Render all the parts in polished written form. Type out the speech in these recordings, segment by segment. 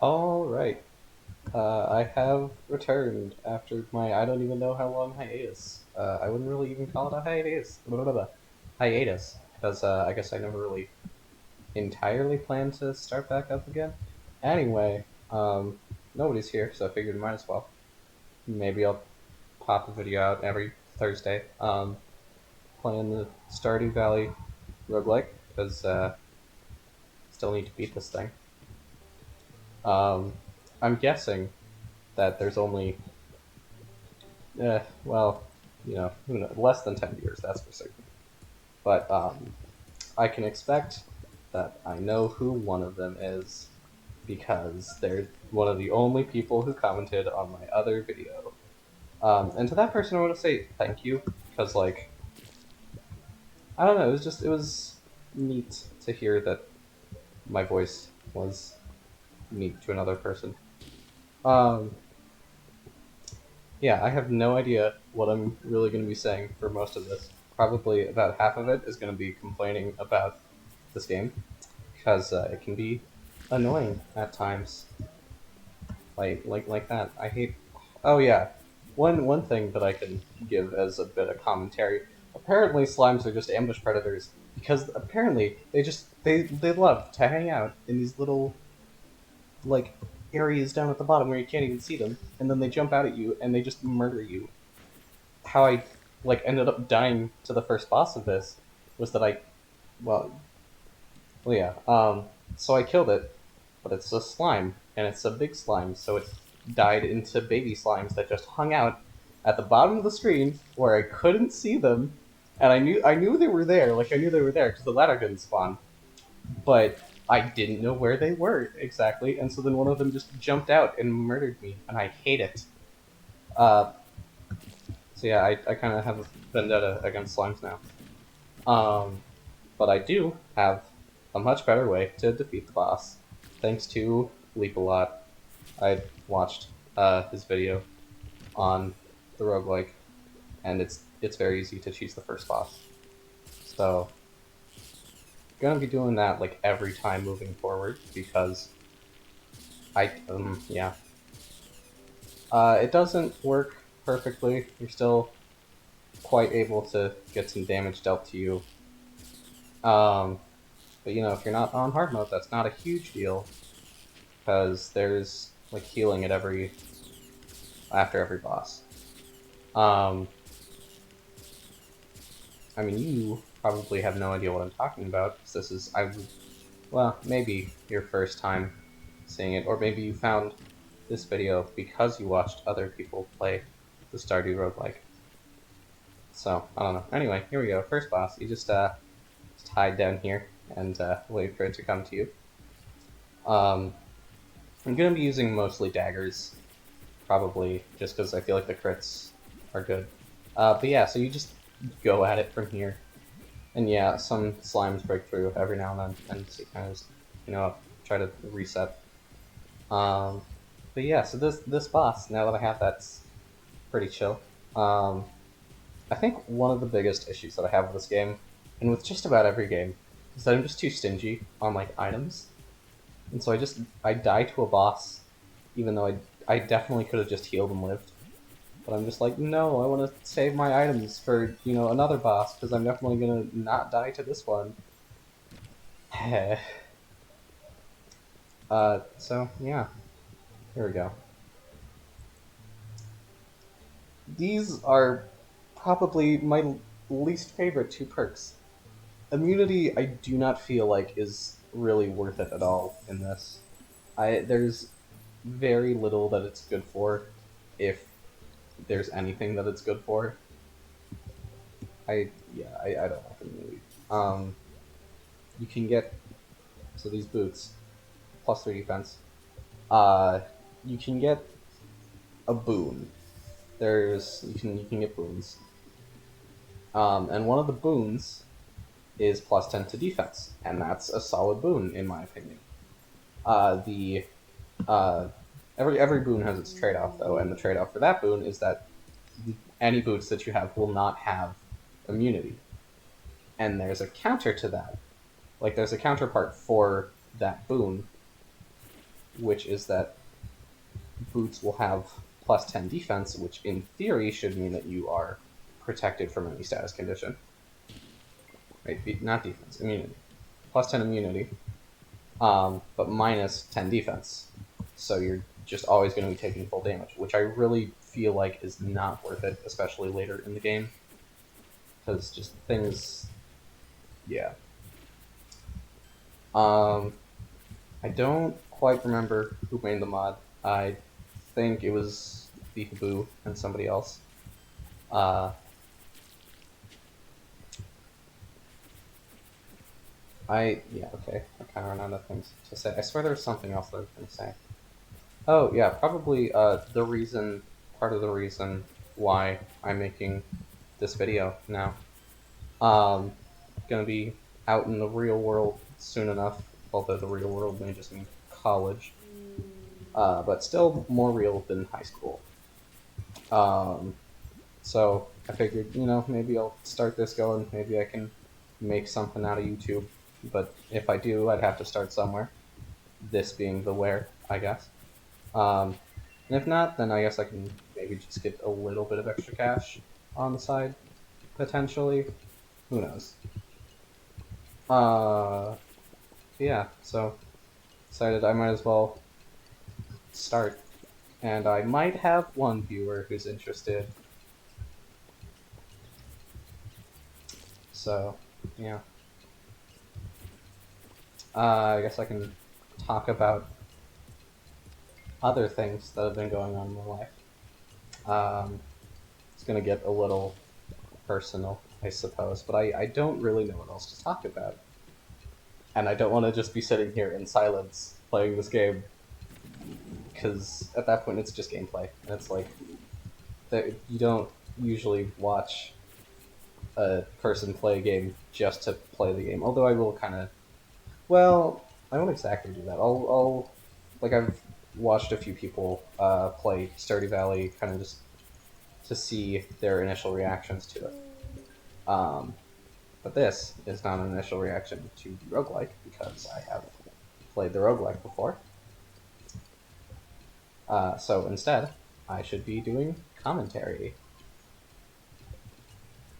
Alright, I have returned after my I don't even know how long hiatus. I wouldn't really even call it a hiatus. Blah, blah, blah. Hiatus, because I guess I never really entirely planned to start back up again. Anyway, nobody's here, so I figured might as well. Maybe I'll pop a video out every Thursday. Playing the Stardew Valley Roguelike, because still need to beat this thing. I'm guessing that there's only well, who knows? Less than 10 years, that's for certain. But I can expect that I know who one of them is because they're one of the only people who commented on my other video. And to that person, I want to say thank you because, like, I don't know, it was neat to hear that my voice was neat to another person. Um, Yeah, I have no idea what I'm really going to be saying for most of this. Probably about half of it is going to be complaining about this game because it can be annoying at times, like that. I hate. Oh yeah, one thing that I can give as a bit of commentary. Apparently, slimes are just ambush predators because apparently they love to hang out in these little like areas down at the bottom where you can't even see them, and then they jump out at you and they just murder you. How I like ended up dying to the first boss of this was that well well yeah so I killed it, but it's a slime and it's a big slime, so it died into baby slimes that just hung out at the bottom of the screen where I couldn't see them, and I knew they were there, like I knew they were there because the ladder didn't spawn, but I didn't know where they were exactly, and so then one of them just jumped out and murdered me, and I hate it. Uh, so yeah, I kind of have a vendetta against slimes now. Um, but I do have a much better way to defeat the boss, thanks to Leap a Lot. I watched his video on the roguelike, and it's very easy to choose the first boss. So gonna be doing that like every time moving forward because yeah. It doesn't work perfectly. You're still quite able to get some damage dealt to you. Um, but if you're not on hard mode, that's not a huge deal because there's like healing at every after every boss. Um, I mean, you probably have no idea what I'm talking about because this is well, maybe your first time seeing it, or maybe you found this video because you watched other people play the Stardew Roguelike. So I don't know. Anyway, here we go. First boss. You just hide down here and wait for it to come to you. Um, I'm gonna be using mostly daggers, probably just because I feel like the crits are good. But yeah, so you just go at it from here, and yeah, some slimes break through every now and then, and so you kind of just, try to reset. Um, but yeah, so this boss, now that I have that's pretty chill. Um, I think one of the biggest issues that I have with this game, and with just about every game, is that I'm just too stingy on like items, and so I die to a boss, even though I definitely could have just healed and lived. But I'm just like, no, I want to save my items for another boss because I'm definitely gonna not die to this one. So yeah, here we go. These are probably my least favorite two perks. Immunity, I do not feel like is really worth it at all in this. There's very little that it's good for, if there's anything that it's good for. I don't like immunity. Um, you can get these boots +3 defense. Uh, you can get a boon. You can get boons. And one of the boons is +10 to defense, and that's a solid boon in my opinion. The every boon has its trade off though, and the trade off for that boon is that any boots that you have will not have immunity. And there's a counter to that. Like there's a counterpart for that boon, which is that boots will have plus 10 defense, which in theory should mean that you are protected from any status condition. Right? Not defense, immunity. Plus 10 immunity, but minus 10 defense. So you're just always going to be taking full damage, which I really feel like is not worth it, especially later in the game. Because just things. Yeah. I don't quite remember who made the mod. I think it was Beefaboo and somebody else. Okay. I kind of ran out of things to say. I swear there was something else that I was going to say. Oh yeah, probably part of the reason why I'm making this video now. Gonna be out in the real world soon enough, although the real world may just mean college, but still more real than high school. So I figured, maybe I'll start this going. Maybe I can make something out of YouTube. But if I do, I'd have to start somewhere. This being the where, I guess. Um, and if not, then I guess I can maybe just get a little bit of extra cash on the side, potentially. Who knows? Yeah, so decided I might as well start. And I might have one viewer who's interested. So, yeah. I guess I can talk about other things that have been going on in my life. It's going to get a little personal, I suppose, but I don't really know what else to talk about. And I don't want to just be sitting here in silence playing this game, because at that point it's just gameplay. And it's like, you don't usually watch a person play a game just to play the game. Although I will kind of, well, I won't exactly do that. I've watched a few people play Stardew Valley, kind of just to see their initial reactions to it. But this is not an initial reaction to the roguelike, because I have played the roguelike before. So instead, I should be doing commentary.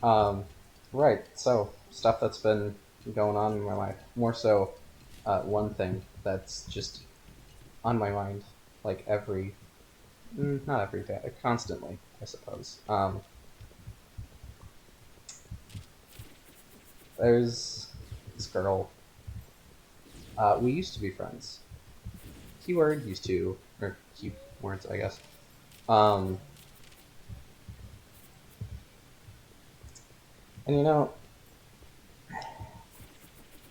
Right, so stuff that's been going on in my life. More so, one thing that's just on my mind, like not every day, constantly, I suppose. There's this girl. We used to be friends. Keyword used to, or keywords, I guess. And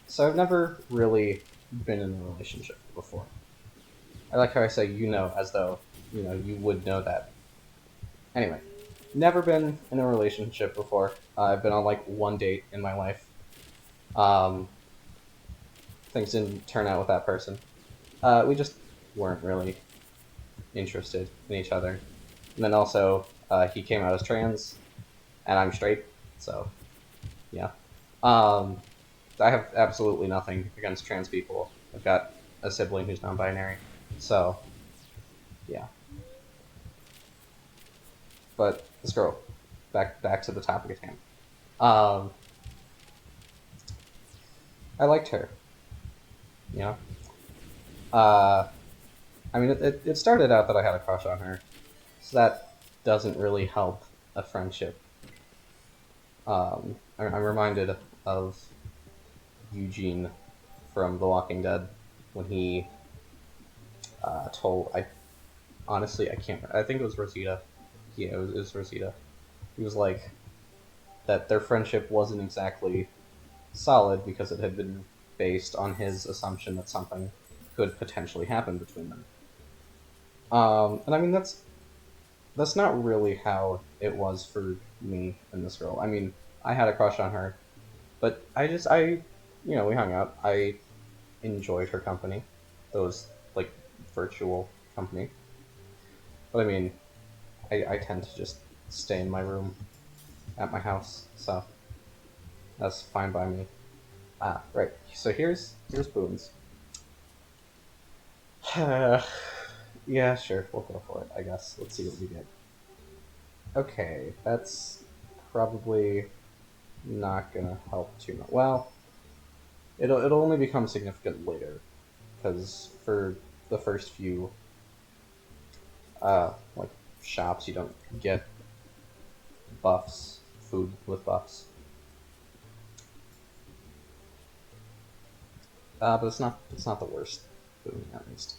so I've never really been in a relationship before. I like how I say as though, you would know that. Anyway, never been in a relationship before. I've been on like one date in my life. Um, Things didn't turn out with that person. We just weren't really interested in each other. And then also, he came out as trans, and I'm straight, so yeah. Um, I have absolutely nothing against trans people. I've got a sibling who's non-binary, so yeah. But this girl, back to the topic at hand. Um, I liked her, you know. Uh, I mean, it started out that I had a crush on her, so that doesn't really help a friendship. I'm reminded of Eugene from The Walking Dead when he told I can't. I think it was Rosita. Yeah, it was Rosita. He was like that their friendship wasn't exactly solid because it had been based on his assumption that something could potentially happen between them. And I mean that's not really how it was for me and this girl. I mean, I had a crush on her, but we hung out. I enjoyed her company, those like virtual company. But I mean, I tend to just stay in my room at my house, so that's fine by me. Right. So here's Boons. Yeah, sure, we'll go for it, I guess. Let's see what we get. Okay, that's probably not gonna help too much. Well, it'll only become significant later, because for the first few like shops, you don't get buffs, food with buffs. But it's not the worst boon, at least.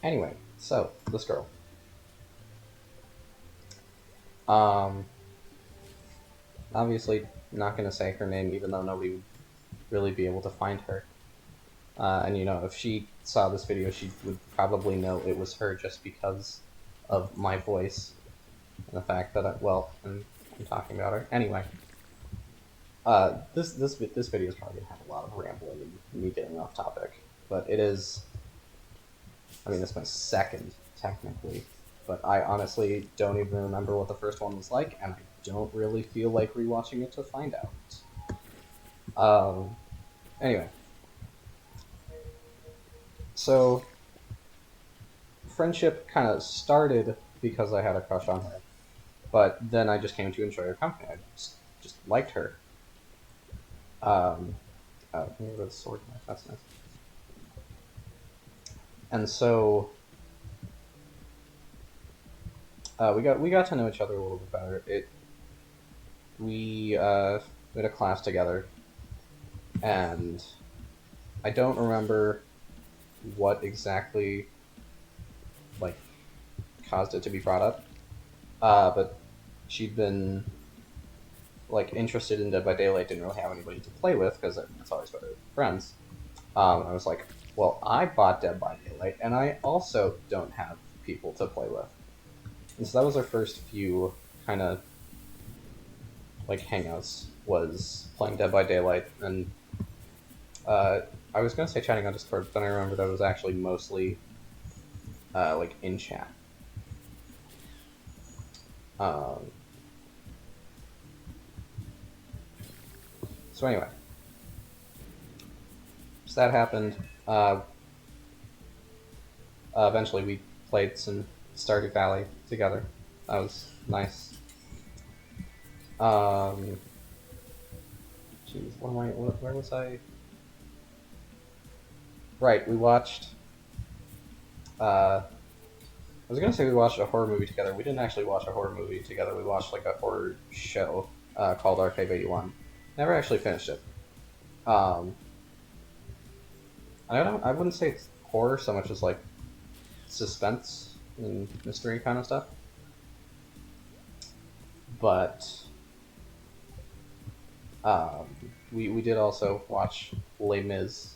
Anyway, so this girl. Um, Obviously not gonna say her name, even though nobody would really be able to find her. And if she saw this video, she would probably know it was her just because of my voice and the fact that I'm talking about her. Anyway, this video is probably gonna have a lot of rambling and me getting off topic, but it is. I mean, it's my second technically, but I honestly don't even remember what the first one was like, and I don't really feel like rewatching it to find out. Um, anyway, so friendship kind of started because I had a crush on her, but then I just came to enjoy her company. I just liked her. Maybe with a sword knife. That's nice. And so we got to know each other a little bit better. We had a class together, and I don't remember what exactly like caused it to be brought up. But she'd been like interested in Dead by Daylight, didn't really have anybody to play with because it's always better with friends. I was like, well, I bought Dead by Daylight, and I also don't have people to play with. And so that was our first few kind of like hangouts, was playing Dead by Daylight, and I was gonna say chatting on Discord, but then I remembered that it was actually mostly like in chat. Um, so anyway, so that happened. Eventually, we played some Stardew Valley together. That was nice. Um, Jeez, where was I? Right, we watched. I was gonna say we watched a horror movie together. We didn't actually watch a horror movie together. We watched like a horror show called Archive 81. Never actually finished it. Um, I don't. I wouldn't say it's horror so much as like suspense and mystery kind of stuff. But we did also watch Les Mis.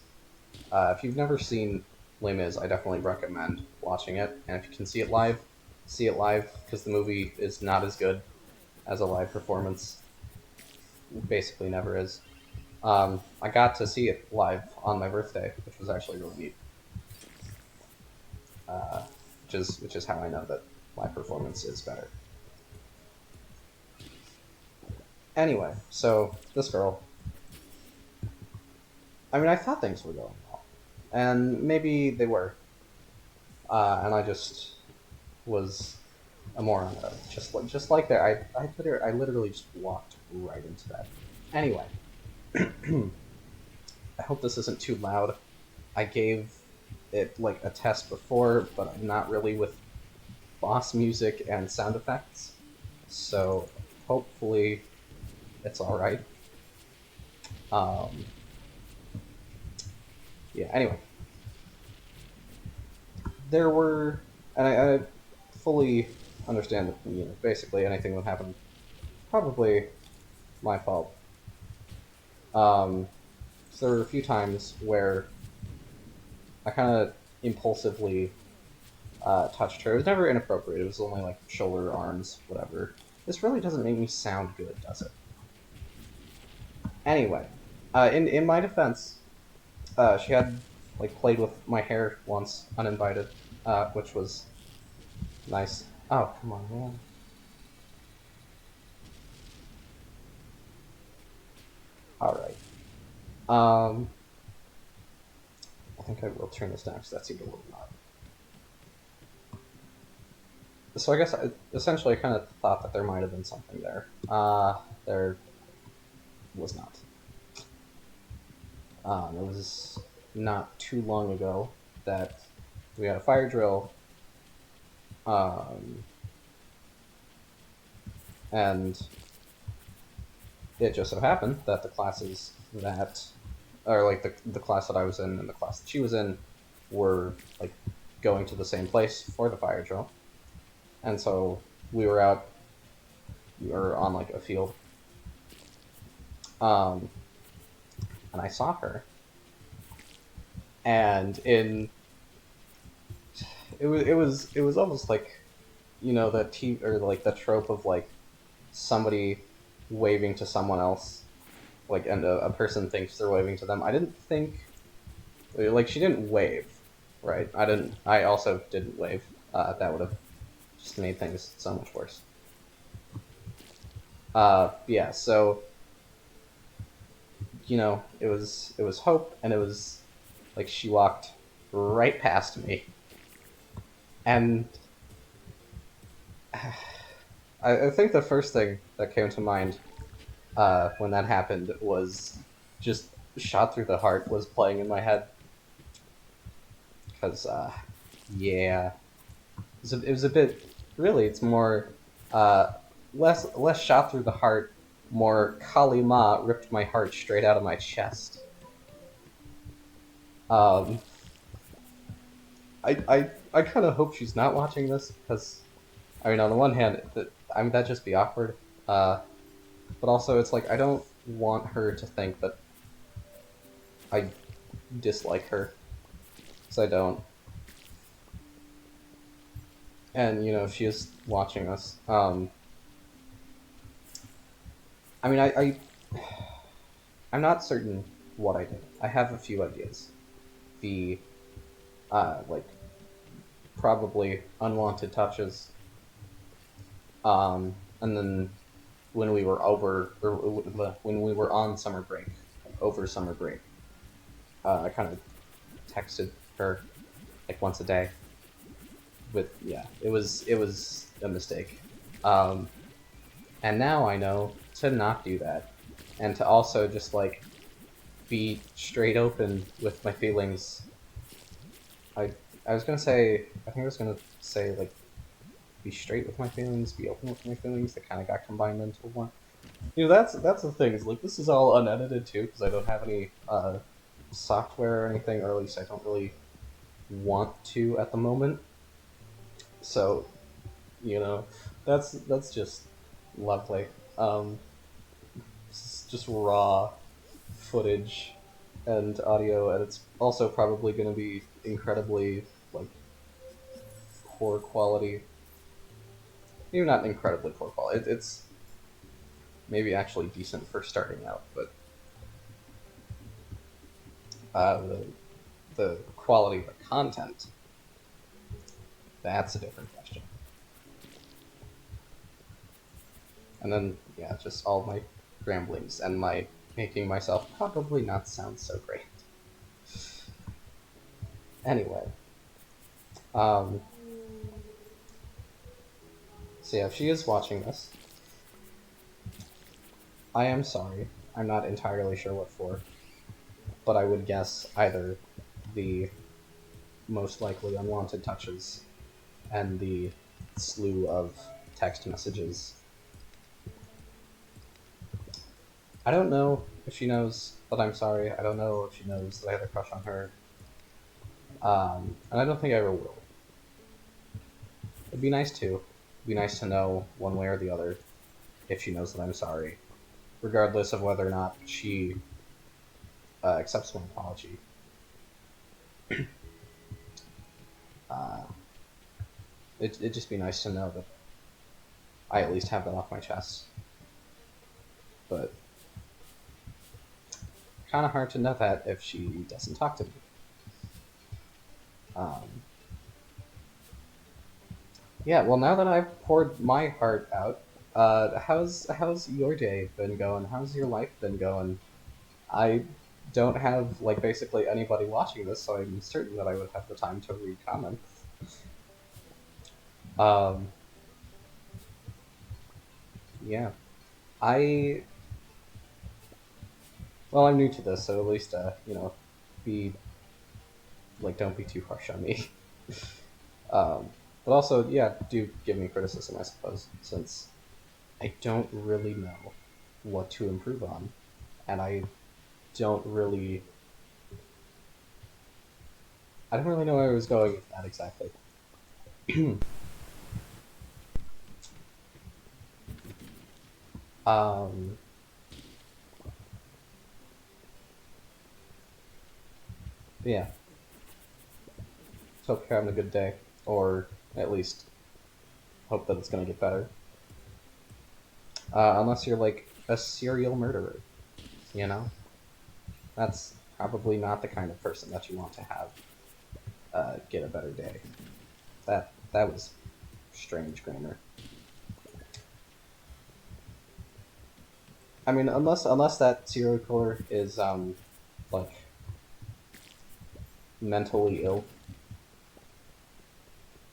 If you've never seen Les Mis, I definitely recommend watching it. And if you can see it live because the movie is not as good as a live performance. Basically, never is. I got to see it live on my birthday, which was actually really neat. Uh, which is how I know that live performance is better. Anyway, so this girl. I mean, I thought things were going well, and maybe they were, and I just was a moron about it. Just like that, I literally just walked right into that. Anyway, I hope this isn't too loud. I gave it like a test before, but I'm not really with boss music and sound effects, so hopefully it's all right. Um, yeah. Anyway, there were, and I fully understand that basically anything that happened probably my fault. So there were a few times where I kind of impulsively touched her. It was never inappropriate. It was only like shoulder, arms, whatever. This really doesn't make me sound good, does it? Anyway, in my defense, she had like played with my hair once, uninvited, which was nice. Oh, come on, man. All right. I think I will turn this down because that seemed a little loud. So I guess essentially I kind of thought that there might have been something there. There was not. It was not too long ago that we had a fire drill, and it just so happened that the classes that, or like the class that I was in and the class that she was in, were like going to the same place for the fire drill, and so we were out, we were on like a field, um, and I saw her, and it was almost like, that or like the trope of like somebody waving to someone else, like, and a person thinks they're waving to them. I didn't think, like, she didn't wave, right? I also didn't wave. That would have just made things so much worse. Yeah, so it was hope, and it was like she walked right past me, and I think the first thing that came to mind when that happened was just "Shot Through the Heart" was playing in my head, because yeah, it was a bit, really, it's more, uh, less "Shot Through the Heart," more "Kali Ma ripped my heart straight out of my chest." Um, I kind of hope she's not watching this, because I mean, on the one hand, that'd just be awkward. Uh, but also it's like I don't want her to think that I dislike her, because I don't. And if she is watching us, I mean, I'm not certain what I did. I have a few ideas. The like, probably unwanted touches, and then when we were over, or when we were on summer break, over summer break, I kind of texted her like once a day. With, yeah, it was a mistake, um, and now I know to not do that, and to also just like be straight open with my feelings. I I was gonna say, I think I was gonna say, like, be straight with my feelings, be open with my feelings. That kind of got combined into one. That's the thing. Is like, this is all unedited too, because I don't have any software or anything, or at least I don't really want to at the moment. So you know, that's just lovely. It's just raw footage and audio, and it's also probably going to be incredibly, like, poor quality. Maybe not incredibly poor quality. It's maybe actually decent for starting out, but the quality of the content, that's a different question. And then, yeah, just all my ramblings and my making myself probably not sound so great. Anyway, um, so yeah, if she is watching this, I am sorry. I'm not entirely sure what for, but I would guess either the most likely unwanted touches and the slew of text messages. I don't know if she knows that I'm sorry. I don't know if she knows that I had a crush on her. And I don't think I ever will. It'd be nice to. It'd be nice to know one way or the other if she knows that I'm sorry, regardless of whether or not she accepts my apology. Uh, it'd just be nice to know that I at least have that off my chest. But kind of hard to know that if she doesn't talk to me. Um, yeah, well, now that I've poured my heart out, how's your day been going? How's your life been going? I don't have like basically anybody watching this, so I'm certain that I would have the time to read comments. Um, yeah, I well, I'm new to this, so at least be like don't be too harsh on me. But also, yeah, do give me criticism, I suppose, since I don't really know what to improve on, and don't really, I don't really know where I was going with that exactly. um, yeah, hope you're having a good day, or at least hope that it's gonna get better. Unless you're like a serial murderer, you know, that's probably not the kind of person that you want to have get a better day. That was strange grammar. I mean, unless that serial killer is like mentally ill,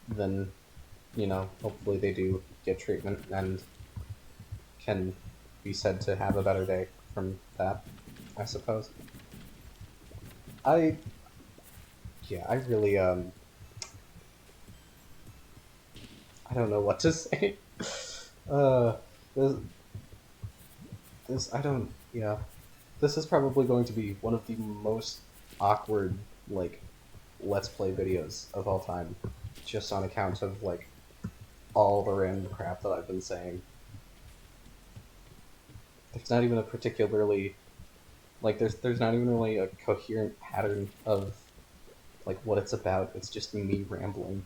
then hopefully they do get treatment and can be said to have a better day from that. I suppose. I Yeah, I really I don't know what to say. uh, this this I don't yeah. This is probably going to be one of the most awkward like let's play videos of all time, just on account of like all the random crap that I've been saying. There's not even a particularly like there's not even really a coherent pattern of like what it's about. It's just me rambling.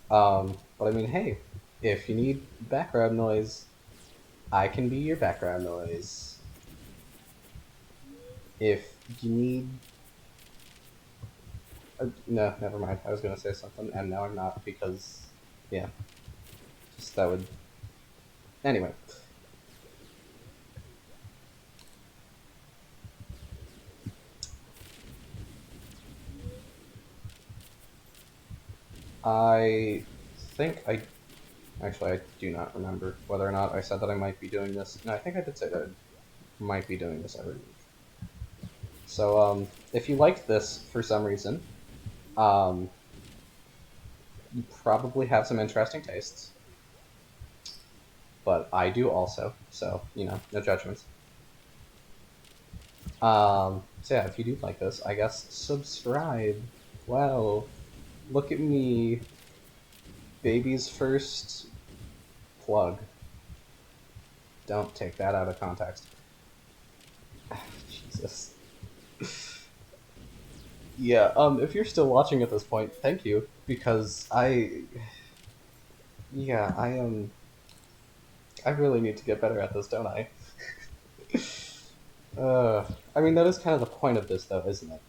But I mean, hey, if you need background noise, I can be your background noise. If you need, no, never mind. I was gonna say something, and now I'm not because, yeah, just that would. Anyway, I think I actually I do not remember whether or not I said that I might be doing this. No, I think I did say that I might be doing this every week. So if you liked this for some reason, um, you probably have some interesting tastes, but I do also. So no judgments. So yeah, if you do like this, I guess subscribe. Wow, look at me, baby's first plug. Don't take that out of context. Jesus. Yeah. If you're still watching at this point, thank you because yeah, I really need to get better at this, don't I? Uh, I mean that is kind of the point of this, though, isn't it?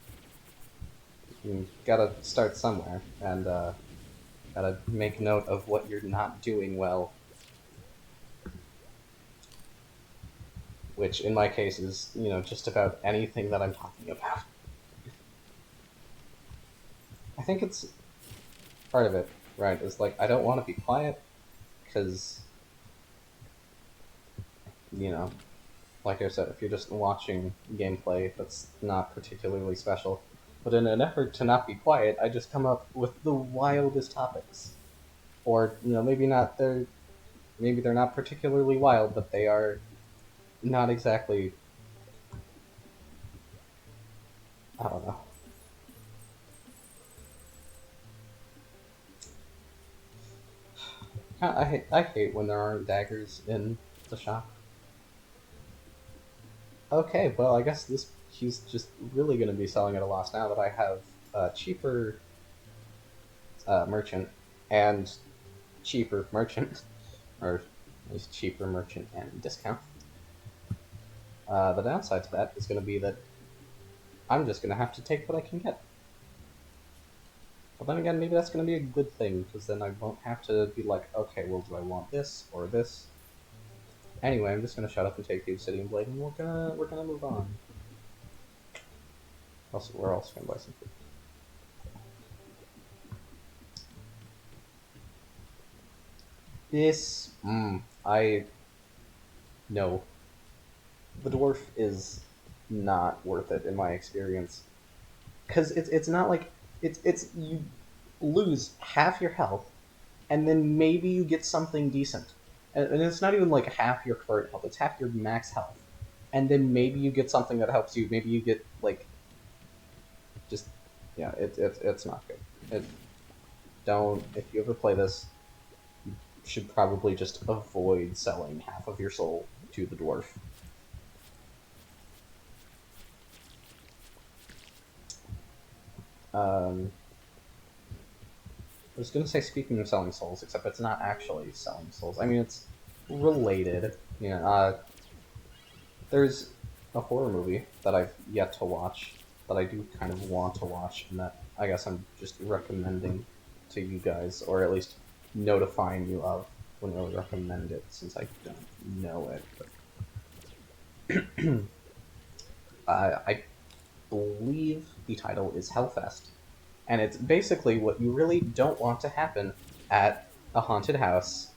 You gotta start somewhere, and gotta make note of what you're not doing well, which in my case is, just about anything that I'm talking about. I think it's part of it, right? Is like I don't want to be quiet because, you know, like I said, if you're just watching gameplay, that's not particularly special. But in an effort to not be quiet, I just come up with the wildest topics. Or, maybe they're not particularly wild, but they are not exactly, I don't know. I hate when there aren't daggers in the shop. Okay, well, I guess this he's just really going to be selling at a loss now that I have a cheaper merchant and cheaper merchant, or at least cheaper merchant and discount. The downside to that is going to be that I'm just going to have to take what I can get. But then again, maybe that's going to be a good thing, because then I won't have to be like, okay, well, do I want this or this? Anyway, I'm just gonna shut up and take Cube City and Blade, and we're gonna move on. Also, we're also gonna buy some food. This, I no, the dwarf is not worth it in my experience, because it's not like it's you lose half your health, and then maybe you get something decent, and it's not even like half your current health; it's half your max health, and then maybe you get something that helps you. Maybe you get like just yeah, it's not good. It don't if you ever play this, you should probably just avoid selling half of your soul to the dwarf. I was gonna say speaking of selling souls, except it's not actually selling souls. I mean, it's related. There's a horror movie that I've yet to watch that I do kind of want to watch, and that I guess I'm just recommending to you guys, or at least notifying you of. Wouldn't really recommend it since I don't know it. But I believe the title is Hellfest, and it's basically what you really don't want to happen at a haunted house,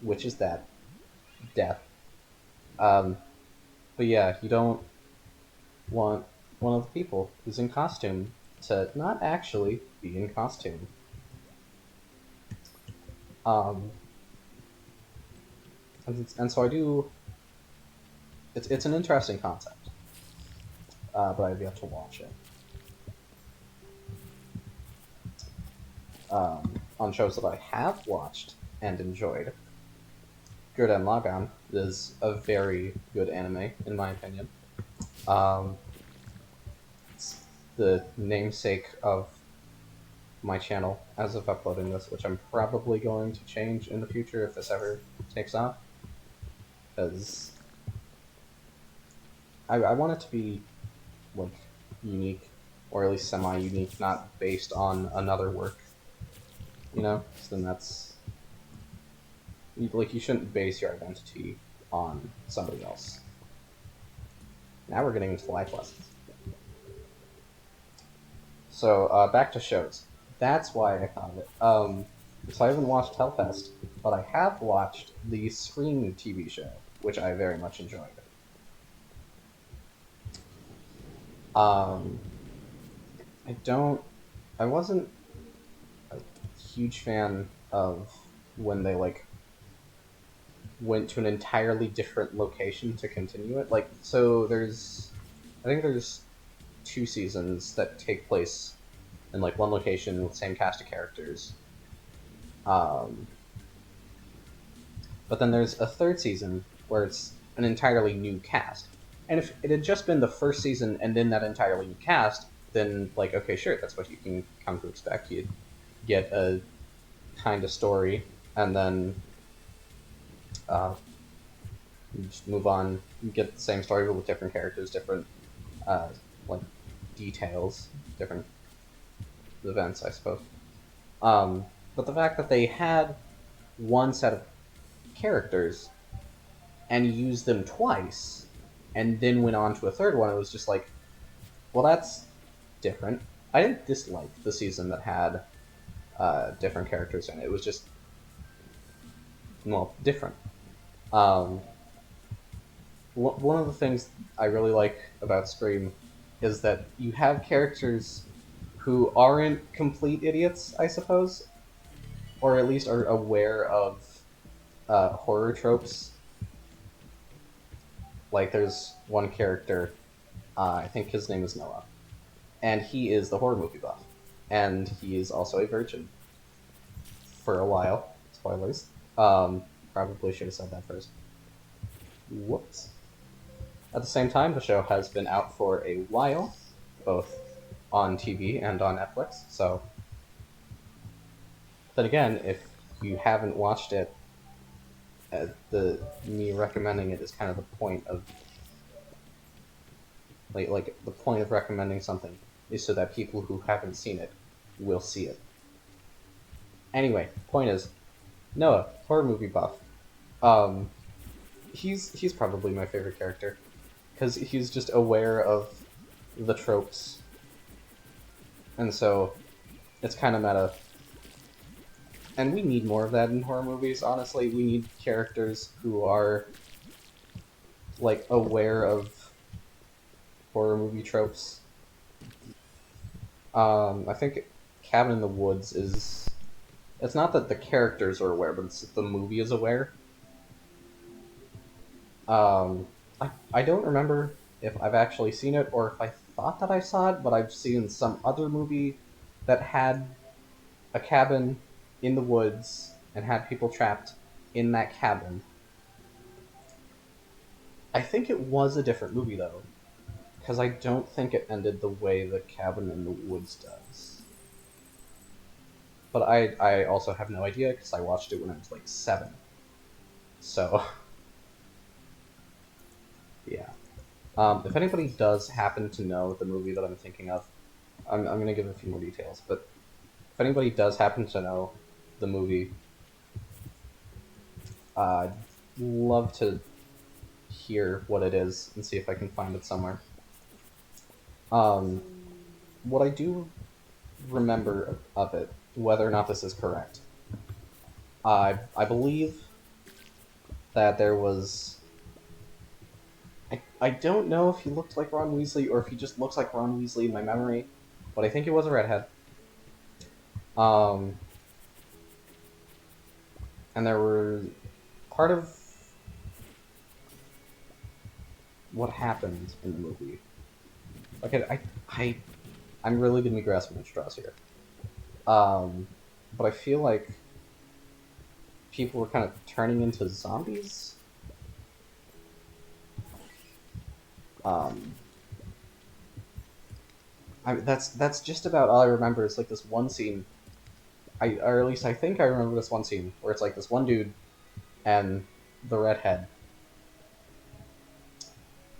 which is that death. Um, but yeah, you don't want one of the people who's in costume to not actually be in costume. Um, and so I do. It's an interesting concept, but I've yet to watch it. On shows that I have watched and enjoyed, Gurren Lagann is a very good anime, in my opinion. Um, it's the namesake of my channel as of uploading this, which I'm probably going to change in the future if this ever takes off, because I want it to be like unique, or at least semi-unique, not based on another work. So then that's like you shouldn't base your identity on somebody else. Now we're getting into life lessons. So back to shows. That's why I found it. So I haven't watched Hellfest, but I have watched the Scream TV show, which I very much enjoyed. Um, I don't. I wasn't a huge fan of when they like went to an entirely different location to continue it. Like, so I think there's two seasons that take place in like one location with the same cast of characters. Um, but then there's a third season where it's an entirely new cast. And if it had just been the first season and then that entirely new cast, then like okay, sure, that's what you can come to expect. You'd get a kind of story, and then uh, you just move on. You get the same story but with different characters, different uh, like details, different events, I suppose. But the fact that they had one set of characters and used them twice, and then went on to a third one, it was just like, well, that's different. I didn't dislike the season that had different characters in it. It was just, well, different. Um, one of the things I really like about Scream is that you have characters who aren't complete idiots, I suppose, or at least are aware of horror tropes. Like, there's one character, I think his name is Noah, and he is the horror movie buff, and he is also a virgin for a while. Spoilers. Probably should have said that first. Whoops. At the same time, the show has been out for a while, both on TV and on Netflix. So, then again, if you haven't watched it, the me recommending it is kind of the point of like the point of recommending something is so that people who haven't seen it will see it. Anyway, point is, Noah, horror movie buff. Um, he's probably my favorite character because he's just aware of the tropes, and so it's kind of meta. And we need more of that in horror movies. Honestly, we need characters who are like aware of horror movie tropes. I think Cabin in the Woods is. It's not that the characters are aware, but it's that the movie is aware. Um, I don't remember if I've actually seen it or if I thought that I saw it, but I've seen some other movie that had a cabin in the woods and had people trapped in that cabin. I think it was a different movie though, because I don't think it ended the way the cabin in the woods does. But I also have no idea because I watched it when I was like 7. So yeah. If anybody does happen to know the movie that I'm thinking of, I'm gonna give a few more details. But if anybody does happen to know the movie, I'd love to hear what it is and see if I can find it somewhere. Um, what I do remember of it, whether or not this is correct, I believe that there was. I don't know if he looked like Ron Weasley or if he just looks like Ron Weasley in my memory, but I think it was a redhead. Um, and there were part of what happened in the movie. Like I'm really gonna be grasping at straws here. But I feel like people were kind of turning into zombies. Um, that's just about all I remember. It's like this one scene. Or at least I think I remember this one scene where it's like this one dude and the redhead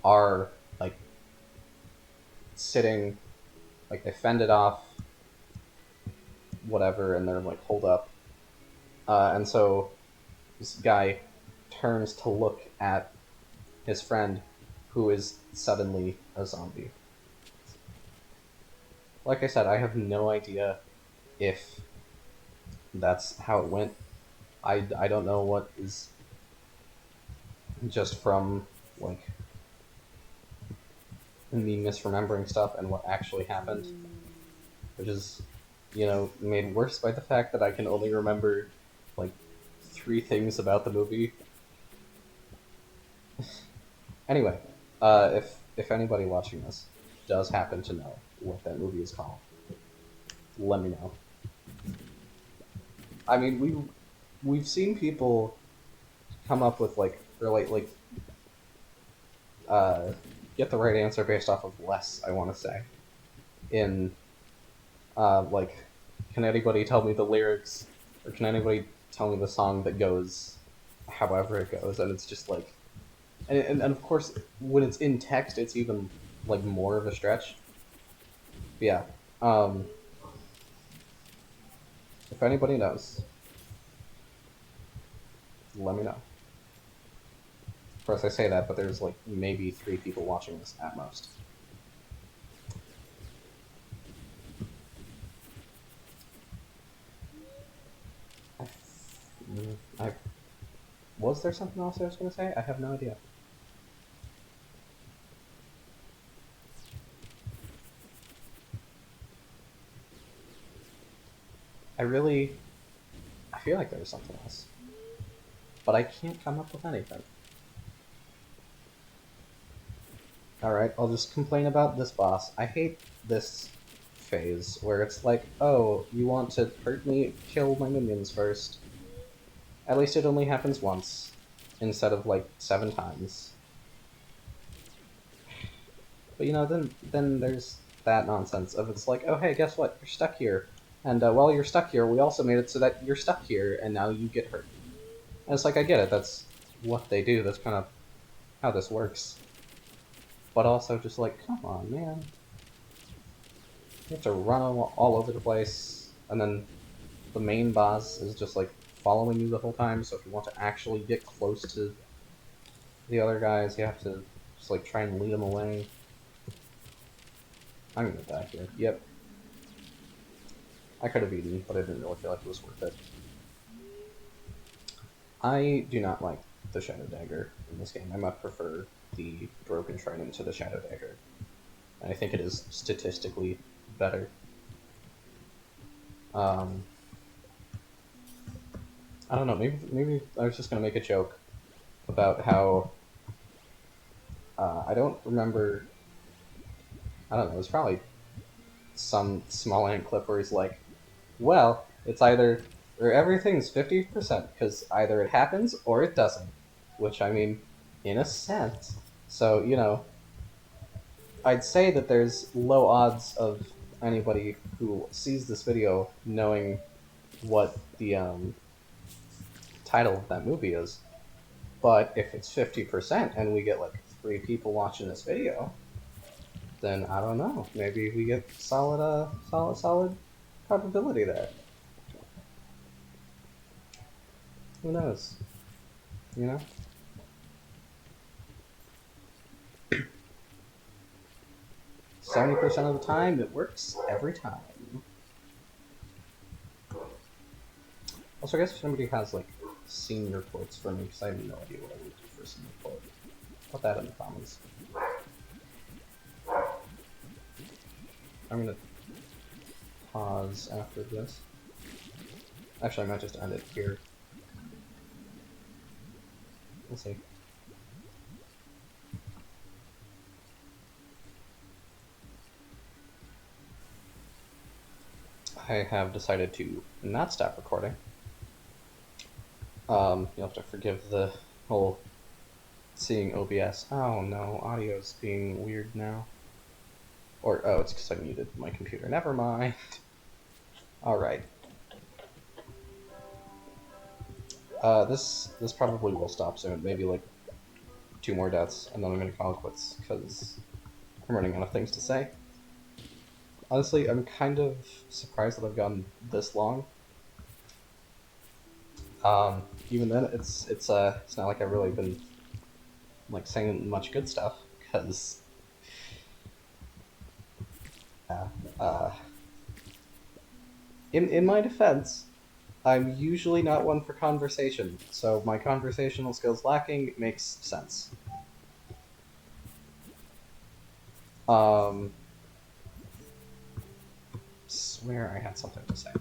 are like sitting, like they fended off whatever, and they're like holed up. And so this guy turns to look at his friend, who is suddenly a zombie. Like I said, I have no idea if that's how it went. I don't know what is just from like me misremembering stuff and what actually happened, which is, made worse by the fact that I can only remember like 3 things about the movie. Anyway, if anybody watching this does happen to know what that movie is called, let me know. I mean, we've seen people come up with like or uh get the right answer based off of less. I want to say in like, can anybody tell me the lyrics, or can anybody tell me the song that goes however it goes? And it's just like, and of course, when it's in text, it's even like more of a stretch. But yeah. Um, if anybody knows, let me know. Of course, I say that, but there's like maybe 3 people watching this at most. I was there something else I was going to say? I have no idea. I feel like there was something else, but I can't come up with anything. Alright, I'll just complain about this boss. I hate this phase where it's like, oh, you want to hurt me? Kill my minions first. At least it only happens once, instead of like 7 times. But then there's that nonsense of it's like, oh hey, guess what? You're stuck here. And while you're stuck here, we also made it so that you're stuck here, and now you get hurt. And it's like, I get it, that's what they do, that's kind of how this works. But also just like, come on, man. You have to run all over the place, and then the main boss is just like following you the whole time. So if you want to actually get close to the other guys, you have to just like try and lead them away. I'm gonna die here. Yep. I could have eaten, but I didn't really feel like it was worth it. I do not like the Shadow Dagger in this game. I much prefer the Broken Trident to the Shadow Dagger. I think it is statistically better. I don't know. Maybe I was just gonna make a joke about how I don't remember. I don't know. It was probably some small ant clip where he's like, "Well, it's either or everything's 50% because either it happens or it doesn't." Which I mean, in a sense. So I'd say that there's low odds of anybody who sees this video knowing what the title of that movie is. But if it's 50% and we get like 3 people watching this video, then I don't know. Maybe we get solid probability there. Who knows? You know? 70% of the time, it works every time. Also, I guess if somebody has like senior quotes for me, because I have no idea what I would do for a senior quote. Put that in the comments. I'm gonna pause after this. Actually, I might just end it here. We'll see. I have decided to not stop recording. You'll have to forgive the whole seeing OBS. Oh no, audio's being weird now. Or, oh, it's because I muted my computer. Never mind. Alright. This probably will stop soon. Maybe like 2 more deaths, and then I'm gonna call it quits, because I'm running out of things to say. Honestly, I'm kind of surprised that I've gone this long. Even then, it's not like I've really been like saying much good stuff, because in my defense, I'm usually not one for conversation, so my conversational skills lacking makes sense. Swear I had something to say.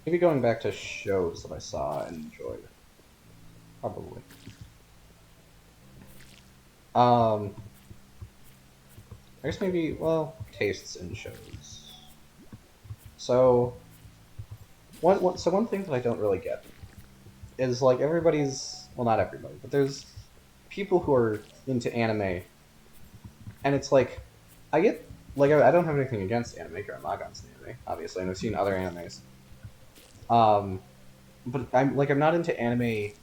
Maybe going back to shows that I saw and enjoyed. Probably. I guess maybe, well, tastes in shows. So, one thing that I don't really get is, like, everybody's, well, not everybody, but there's people who are into anime, and it's like, I get, like, I don't have anything against anime, or I'm not against anime, obviously, and I've seen other animes. But I'm not into anime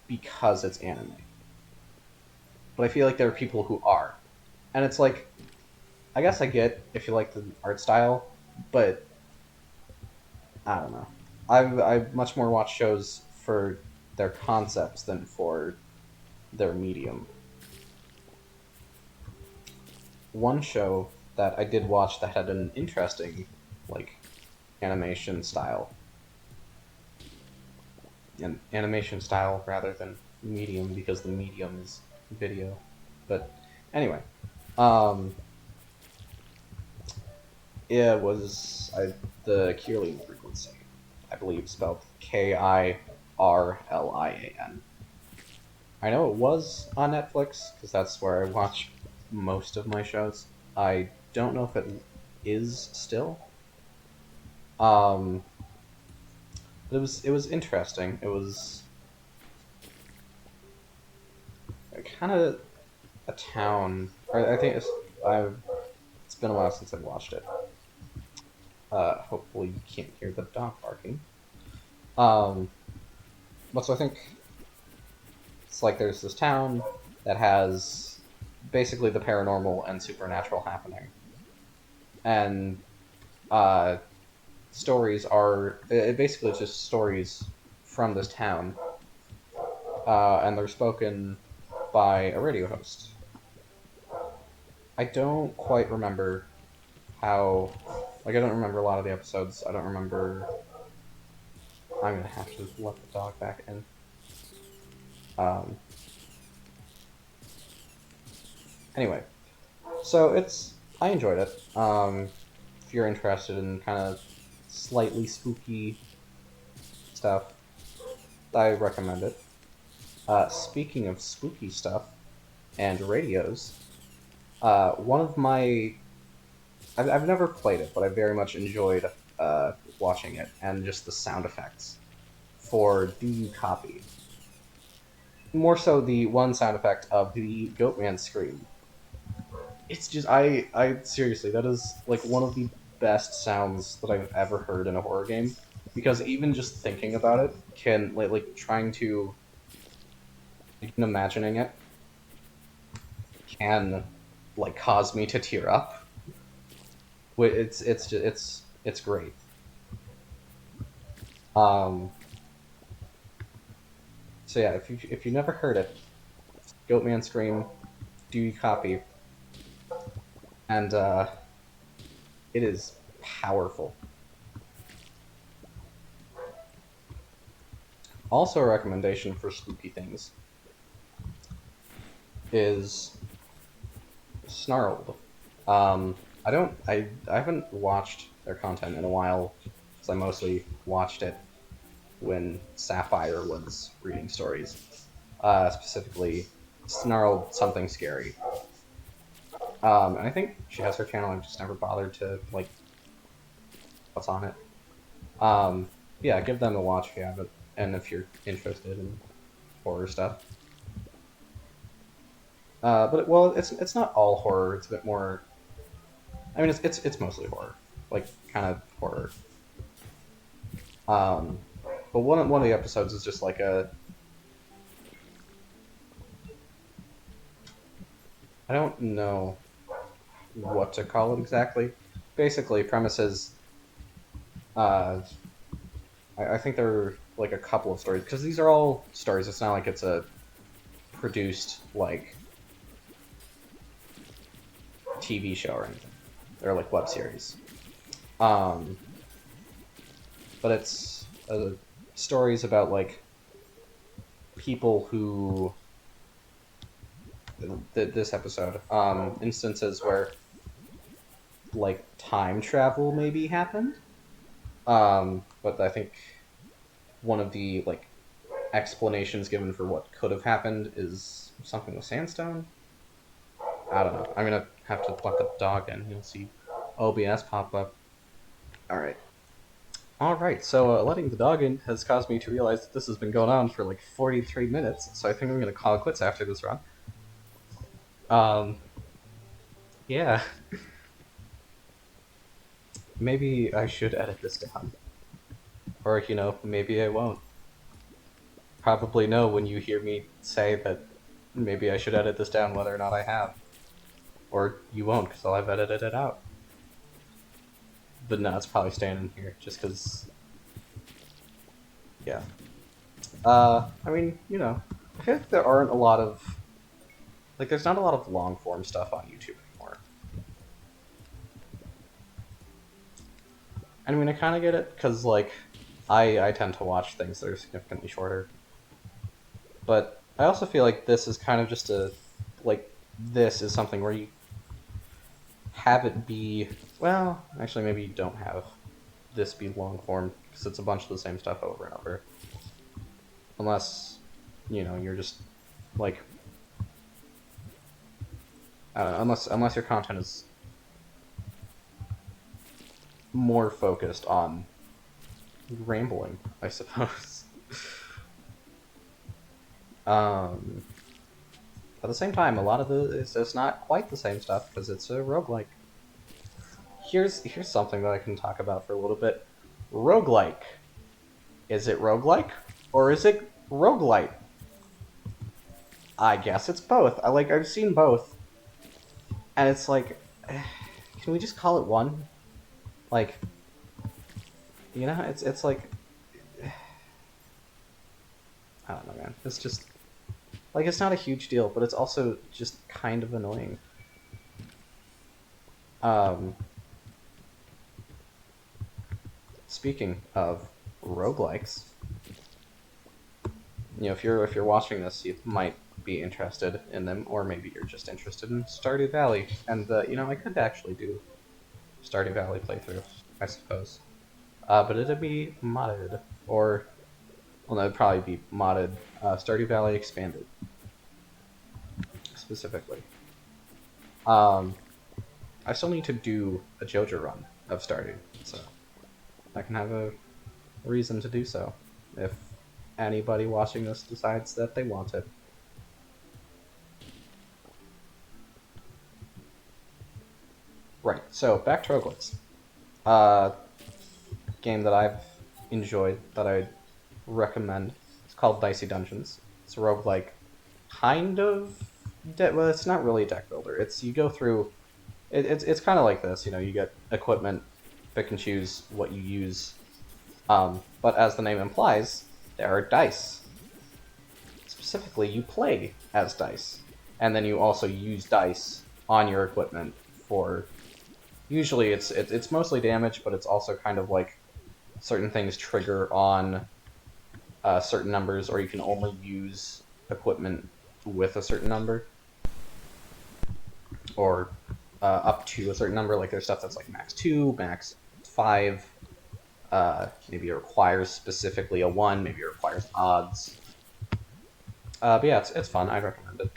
because it's anime. But I feel like there are people who are. And it's like, I guess I get if you like the art style, but I don't know. I much more watch shows for their concepts than for their medium. One show that I did watch that had an interesting, like, animation style. An animation style rather than medium, because the medium is video. But anyway, it was the Kirlian frequency, I believe, spelled Kirlian. I know it was on Netflix, because that's where I watch most of my shows. I don't know if it is still. But it was interesting. It was kind of a town. I think it's been a while since I've watched it. Hopefully you can't hear the dog barking. But so I think it's like there's this town that has basically the paranormal and supernatural happening. And stories are basically it's just stories from this town, and they're spoken by a radio host. I don't quite remember how. Like, I don't remember a lot of the episodes. I don't remember. I'm gonna have to let the dog back in. Um, anyway, so it's. I enjoyed it. If you're interested in kind of slightly spooky stuff, I recommend it. Speaking of spooky stuff and radios, one of my I've never played it, but I very much enjoyed watching it and just the sound effects for Do You Copy? More so the one sound effect of the Goatman scream. It's just I seriously that is like one of the best sounds that I've ever heard in a horror game because even just thinking about it can like trying to even imagining it can like cause me to tear up. It's great. Um, so yeah, if you never heard it, Goatman Scream, Do You Copy? And it is powerful. Also, a recommendation for spooky things is Snarled. I haven't watched their content in a while because I mostly watched it when Sapphire was reading stories, specifically Snarled Something Scary. And I think she has her channel. I've just never bothered to like what's on it. Yeah, give them a watch if you haven't, and if you're interested in horror stuff. Well, it's not all horror. It's a bit more. I mean, it's mostly horror, like kind of horror. Um, but one of the episodes is just like a. I don't know what to call it exactly. Basically, premises. Uh, I think there are like a couple of stories because these are all stories. It's not like it's a produced like TV show or anything. They're like web series. Um, but it's stories about like people who this episode instances where like time travel maybe happened. But I think one of the like explanations given for what could have happened is something with sandstone. I don't know. I'm gonna have to let the dog in. You'll see OBS pop up. All right. All right. So letting the dog in has caused me to realize that this has been going on for like 43 minutes. So I think I'm gonna call it quits after this run. Um. Yeah. Maybe I should edit this down, or maybe I won't. Probably no when you hear me say that maybe I should edit this down, whether or not I have, or you won't because I'll have edited it out. But no, it's probably staying in here just because. Yeah. I mean, I feel like there aren't a lot of there's not a lot of long form stuff on YouTube anymore. I mean, I kind of get it because like I tend to watch things that are significantly shorter, but I also feel like this is kind of just this is something where you have it be actually maybe you don't have this be long form because it's a bunch of the same stuff over and over, unless you're just like unless your content is more focused on rambling, I suppose. At the same time, a lot of it's not quite the same stuff because it's a roguelike. Here's something that I can talk about for a little bit. Roguelike. Is it roguelike or is it roguelite? I guess it's both. I've seen both, and it's like, can we just call it one? Like, You know, it's like, I don't know, man. It's just like it's not a huge deal, but it's also just kind of annoying. Um, Speaking of roguelikes, if you're watching this, you might be interested in them, or maybe you're just interested in Stardew Valley. And I could actually do Stardew Valley playthrough, I suppose. But it'd be modded, or well, no, it'd probably be modded Stardew Valley expanded specifically. Um, I still need to do a JoJo run of Stardew, so I can have a reason to do so if anybody watching this decides that they want it. Right. So back to roguelikes. Uh, Game that I've enjoyed that I recommend. It's called Dicey Dungeons. It's a roguelike, kind of. Well, it's not really a deck builder. It's you go through. It's kind of like this. You get equipment, pick and choose what you use. But as the name implies, there are dice. Specifically, you play as dice, and then you also use dice on your equipment for. Usually, it's mostly damage, but it's also kind of like certain things trigger on certain numbers, or you can only use equipment with a certain number, or up to a certain number. Like there's stuff that's like max 2, max 5. Maybe it requires specifically a 1. Maybe it requires odds. But yeah, it's fun. I recommend it.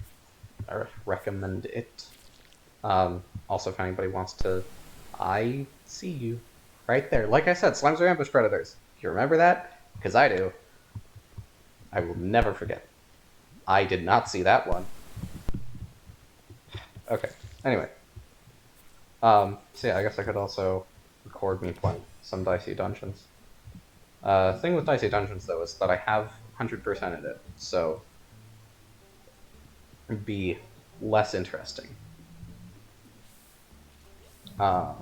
I recommend it. Also, if anybody wants to, I see you right there. Like I said, slimes are ambush predators. You remember that? Because I do. I will never forget. I did not see that one. Okay. Anyway. So yeah, I guess I could also record me playing some Dicey Dungeons. Thing with Dicey Dungeons, though, is that I have 100%ed it, so it'd be less interesting. So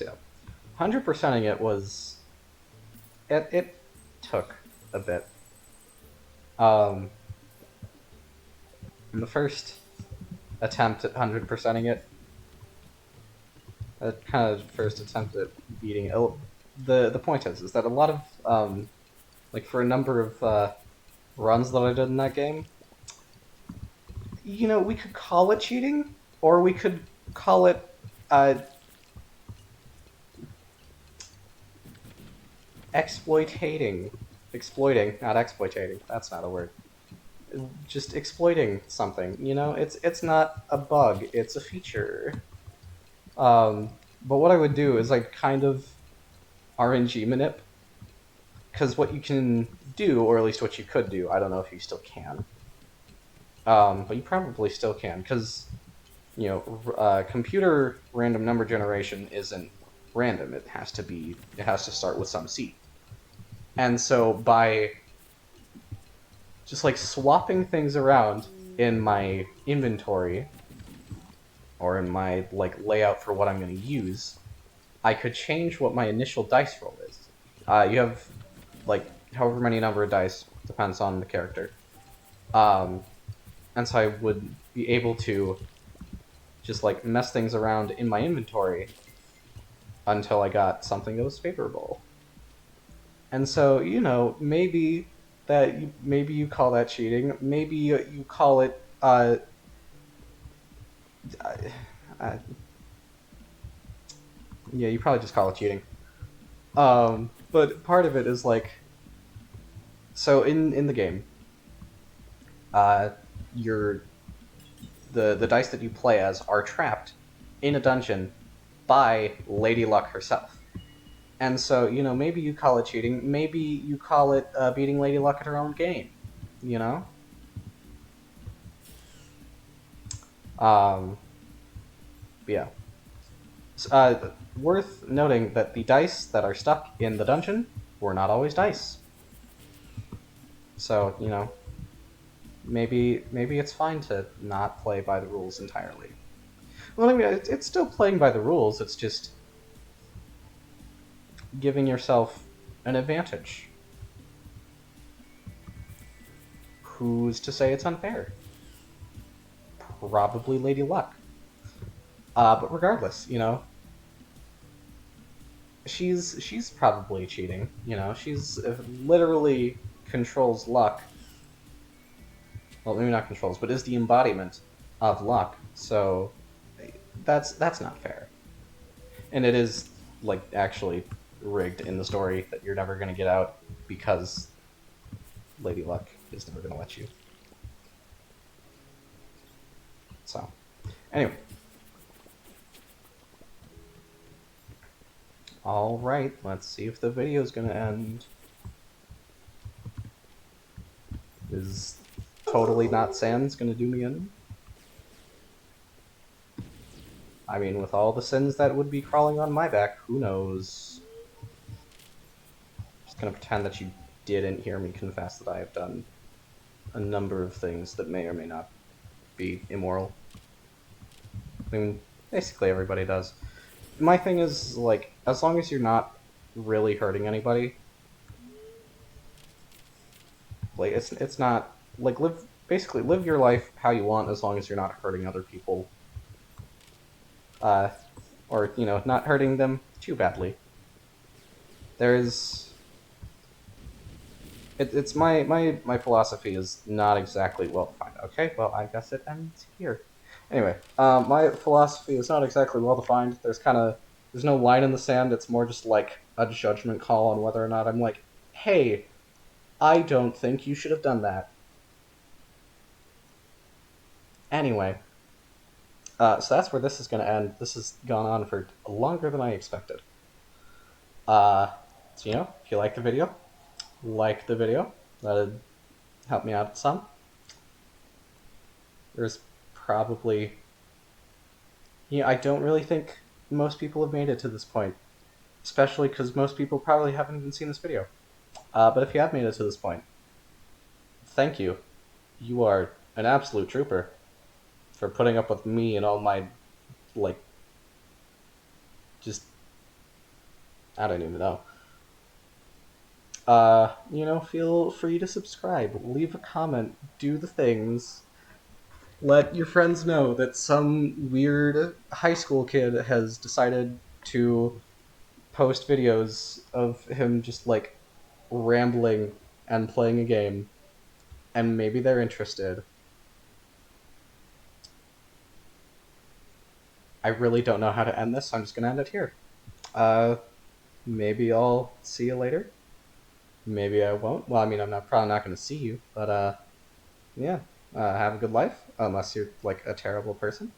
yeah, 100%ing it was... It took a bit. In the first attempt at 100%ing it, that kind of first attempt at beating it, the point is that a lot of, like for a number of runs that I did in that game, we could call it cheating, or we could call it exploiting, not exploitating. That's not a word. Just exploiting something. It's not a bug. It's a feature. But what I would do is I'd kind of RNG manip, because what you can do, or at least what you could do, I don't know if you still can. But you probably still can, because computer random number generation isn't random. It has to start with some seed. And so by just like swapping things around in my inventory or in my like layout for what I'm going to use, I could change what my initial dice roll is. You have like however many number of dice, depends on the character. And so I would be able to just like mess things around in my inventory until I got something that was favorable. And so, maybe maybe you call that cheating. Maybe you call it uh, yeah, you probably just call it cheating. But part of it is like, so in the game, your the dice that you play as are trapped in a dungeon by Lady Luck herself. And so, maybe you call it cheating. Maybe you call it beating Lady Luck at her own game. You know? Yeah. Worth noting that the dice that are stuck in the dungeon were not always dice. So, maybe it's fine to not play by the rules entirely. Well, I mean, it's still playing by the rules. It's just giving yourself an advantage. Who's to say it's unfair? Probably Lady Luck. But regardless, she's probably cheating. She's literally controls luck. Well, maybe not controls, but is the embodiment of luck. So that's not fair, and it is like actually rigged in the story that you're never gonna get out because Lady Luck is never gonna let you. So anyway, all right, let's see if the video is gonna end. Is totally not Sans gonna do me in? I mean, with all the sins that would be crawling on my back, who knows? Just gonna pretend that you didn't hear me confess that I have done a number of things that may or may not be immoral. I mean, basically everybody does. My thing is, like, as long as you're not really hurting anybody, like, it's not, like, live your life how you want as long as you're not hurting other people. Or, not hurting them too badly. There's... It's my philosophy is not exactly, well, fine, okay, well, I guess it ends here. Anyway, my philosophy is not exactly well defined. There's no line in the sand. It's more just like a judgment call on whether or not I'm like, hey, I don't think you should have done that. Anyway, so that's where this is going to end. This has gone on for longer than I expected. So, if you like the video, like the video. That'd help me out some. There's probably... I don't really think most people have made it to this point. Especially because most people probably haven't even seen this video. But if you have made it to this point, thank you. You are an absolute trooper for putting up with me and all my, like, just... I don't even know. Feel free to subscribe, leave a comment, do the things. Let your friends know that some weird high school kid has decided to post videos of him just, like, rambling and playing a game, and maybe they're interested. I really don't know how to end this, so I'm just gonna end it here. Maybe I'll see you later. Maybe I won't. Well, I mean, probably not gonna see you, but yeah. Have a good life, unless you're, like, a terrible person.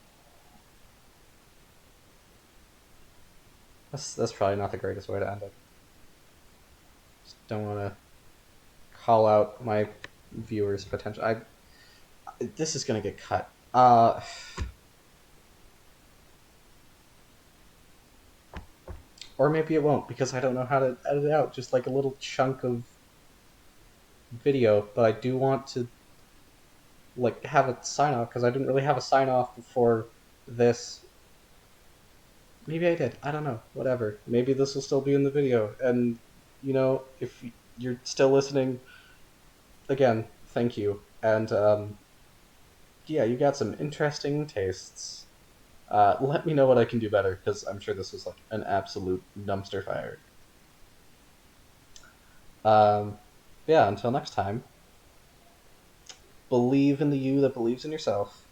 That's probably not the greatest way to end it. Just don't want to call out my viewers' potential. This is gonna get cut. Or maybe it won't, because I don't know how to edit it out. Just like a little chunk of video, but I do want to, like, have a sign off, because I didn't really have a sign off before this. Maybe I did. I don't know. Whatever. Maybe this will still be in the video. And, if you're still listening, again, thank you. And, yeah, you got some interesting tastes. Let me know what I can do better, because I'm sure this was, like, an absolute dumpster fire. Yeah, until next time, believe in the you that believes in yourself.